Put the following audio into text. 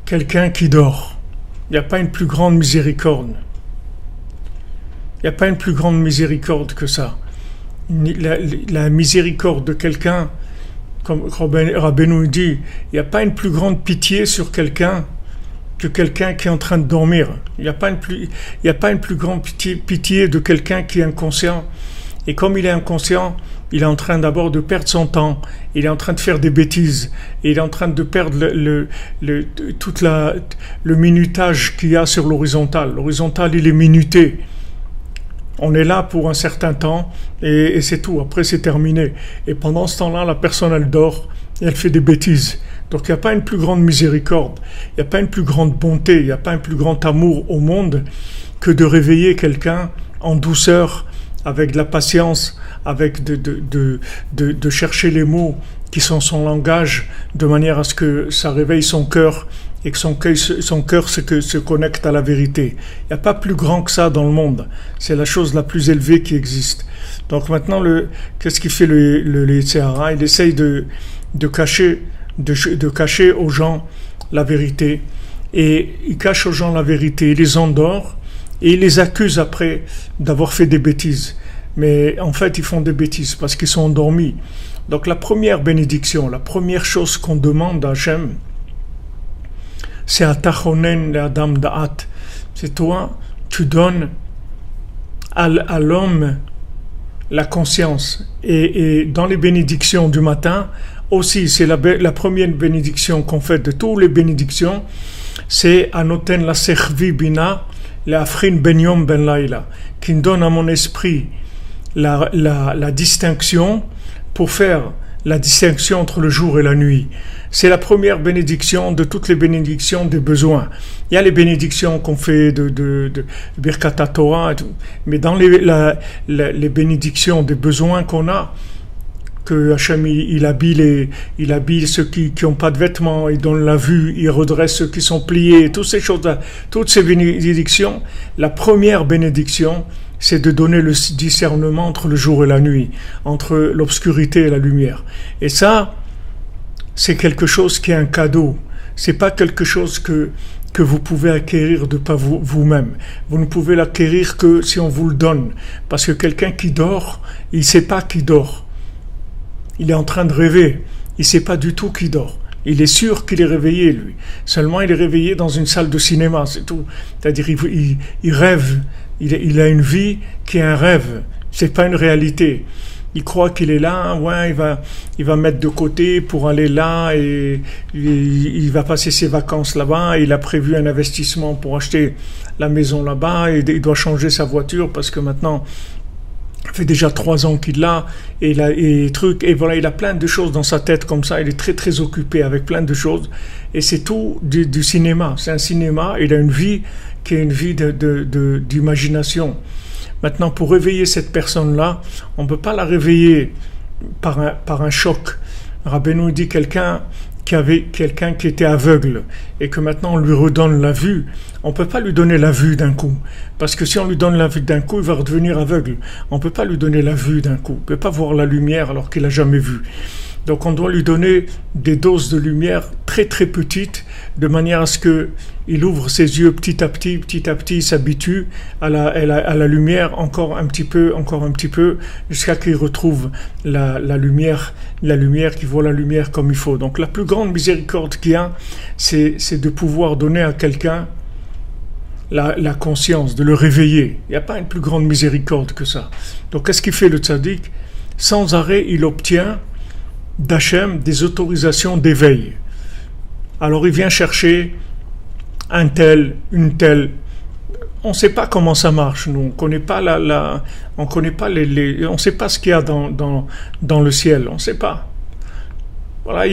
quelqu'un qui dort. Il n'y a pas une plus grande miséricorde. Il n'y a pas une plus grande miséricorde que ça. La miséricorde de quelqu'un, comme Rabbeinu dit, il n'y a pas une plus grande pitié sur quelqu'un que quelqu'un qui est en train de dormir. Il n'y a pas une plus grande pitié de quelqu'un qui est inconscient. Et comme il est inconscient, il est en train d'abord de perdre son temps, il est en train de faire des bêtises, et il est en train de perdre tout le minutage qu'il y a sur l'horizontale. L'horizontale, il est minuté. On est là pour un certain temps, et c'est tout. Après, c'est terminé. Et pendant ce temps-là, la personne, elle dort, et elle fait des bêtises. Donc, il n'y a pas une plus grande miséricorde, il n'y a pas une plus grande bonté, il n'y a pas un plus grand amour au monde que de réveiller quelqu'un en douceur, avec de la patience, avec de chercher les mots qui sont son langage, de manière à ce que ça réveille son cœur et que son cœur se connecte à la vérité. Il n'y a pas plus grand que ça dans le monde. C'est la chose la plus élevée qui existe. Donc maintenant, qu'est-ce qu'il fait le Yetzirah? Il essaye de cacher aux gens la vérité. Et il cache aux gens la vérité, il les endort, et il les accuse après d'avoir fait des bêtises. Mais en fait, ils font des bêtises parce qu'ils sont endormis. Donc la première bénédiction, la première chose qu'on demande à Hachem, c'est Atachonen le Adam Da'at. C'est toi, tu donnes à l'homme la conscience. Et dans les bénédictions du matin, aussi, c'est la première bénédiction qu'on fait de toutes les bénédictions, c'est Anoten la Sechvi Bina, la Afrin Ben Yom Ben Laila, qui donne à mon esprit la distinction pour faire la distinction entre le jour et la nuit. C'est la première bénédiction de toutes les bénédictions des besoins. Il y a les bénédictions qu'on fait de Birkat Torah, mais dans les bénédictions des besoins qu'on a, que Hachem il habille ceux qui n'ont pas de vêtements, il donne la vue, il redresse ceux qui sont pliés, toutes ces choses-là, toutes ces bénédictions, la première bénédiction, c'est de donner le discernement entre le jour et la nuit, entre l'obscurité et la lumière. Et ça, c'est quelque chose qui est un cadeau. C'est pas quelque chose que vous pouvez acquérir de pas vous-même. Vous ne pouvez l'acquérir que si on vous le donne. Parce que quelqu'un qui dort, il sait pas qu'il dort. Il est en train de rêver. Il sait pas du tout qu'il dort. Il est sûr qu'il est réveillé, lui. Seulement, il est réveillé dans une salle de cinéma, c'est tout. C'est-à-dire, il rêve. Il a une vie qui est un rêve. C'est pas une réalité. Il croit qu'il est là, ouais, il va mettre de côté pour aller là et il va passer ses vacances là-bas. Il a prévu un investissement pour acheter la maison là-bas et il doit changer sa voiture parce que maintenant, ça fait déjà 3 ans qu'il l'a et voilà, il a plein de choses dans sa tête comme ça. Il est très très occupé avec plein de choses et c'est tout du cinéma. C'est un cinéma. Il a une vie qui est une vie d'imagination. Maintenant, pour réveiller cette personne-là, on ne peut pas la réveiller par un choc. Rabbeinu dit quelqu'un qui était aveugle et que maintenant on lui redonne la vue. On ne peut pas lui donner la vue d'un coup. Parce que si on lui donne la vue d'un coup, il va redevenir aveugle. On ne peut pas lui donner la vue d'un coup. On ne peut pas voir la lumière alors qu'il n'a jamais vu. Donc on doit lui donner des doses de lumière très très petites, de manière à ce qu'il ouvre ses yeux petit à petit, il s'habitue à la lumière encore un petit peu, jusqu'à qu'il retrouve la lumière, qu'il voit la lumière comme il faut. Donc la plus grande miséricorde qu'il y a, c'est de pouvoir donner à quelqu'un la conscience, de le réveiller. Il n'y a pas une plus grande miséricorde que ça. Donc qu'est-ce qu'il fait le tzaddik? Sans arrêt, il obtient d'Hachem des autorisations d'éveil. Alors il vient chercher un tel, une telle. On ne sait pas comment ça marche, nous. On connaît pas on connaît pas on sait pas ce qu'il y a dans le ciel. On ne sait pas. Voilà.